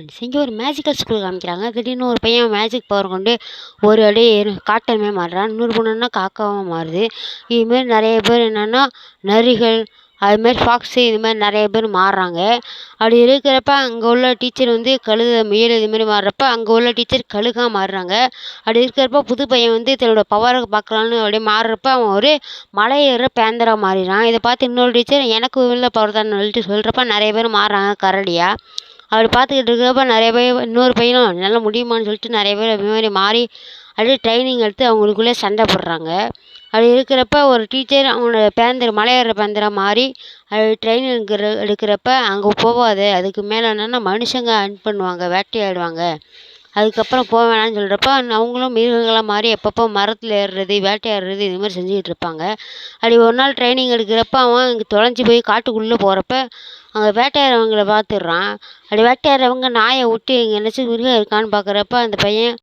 காமிச்சு இங்கே ஒரு மேஜிக்கல் ஸ்கூல் காமிக்கிறாங்க. திடீர்னு ஒரு பையன் மேஜிக் பவர் கொண்டு ஒரு அப்படியே காட்டனுமே மாறுறான். இன்னொரு பொண்ணு என்னன்னா காக்காவாக மாறுது. இதுமாரி நிறைய பேர் என்னென்னா நரிகள், அதுமாரி ஃபாக்ஸு இது மாதிரி நிறைய பேர் மாறுறாங்க. அப்படி இருக்கிறப்ப அங்கே உள்ள டீச்சர் வந்து கழுதை, முயல் இதுமாரி மாறுறப்ப அங்கே உள்ள டீச்சர் கழுகாக மாறுறாங்க. அப்படி இருக்கிறப்ப புது பையன் வந்து தன்னோட பவரை பார்க்கலான்னு அப்படியே மாறுறப்ப அவன் ஒரு மலை ஏறுற பேந்தரா மாறிடுறான். இதை பார்த்து இன்னொரு டீச்சர் எனக்கு உள்ள பவர் தான் சொல்கிறப்ப நிறைய பேர் மாறுறாங்க கரடியா. அப்படி பார்த்துக்கிட்டு இருக்கிறப்ப நிறைய பேர் இன்னொரு பையனும் என்னால் முடியுமான்னு சொல்லிட்டு நிறைய பேர் அது மாதிரி மாறி அப்படியே ட்ரைனிங் எடுத்து அவங்களுக்குள்ளே சண்டை போடுறாங்க. அப்படி இருக்கிறப்ப ஒரு டீச்சர் அவனோட மலையேற பேந்தரா மாறி அது ட்ரைனிங் எடுக்கிறப்ப அங்கே போகாத, அதுக்கு மேலே என்னென்னா மனுஷங்க பண்ணுவாங்க, வேட்டையாடுவாங்க, அதுக்கப்புறம் போக வேணாம்னு சொல்கிறப்ப அவங்களும் மிருகங்களாக மாறி எப்பப்போ மரத்தில் ஏறுறது, வேட்டையாடுறது இது மாதிரி செஞ்சுக்கிட்டு இருப்பாங்க. அப்படி ஒரு நாள் ட்ரைனிங் எடுக்கிறப்ப அவன் இங்கே தொலைஞ்சி போய் காட்டுக்குள்ளே போகிறப்ப அங்கே வேட்டையாடுறவங்கள பார்த்துடுறான். அப்படி வேட்டையாடுறவங்க நாயை விட்டு இங்கே என்னச்சும் மிருகம் இருக்கான்னு பார்க்குறப்ப அந்த பையன்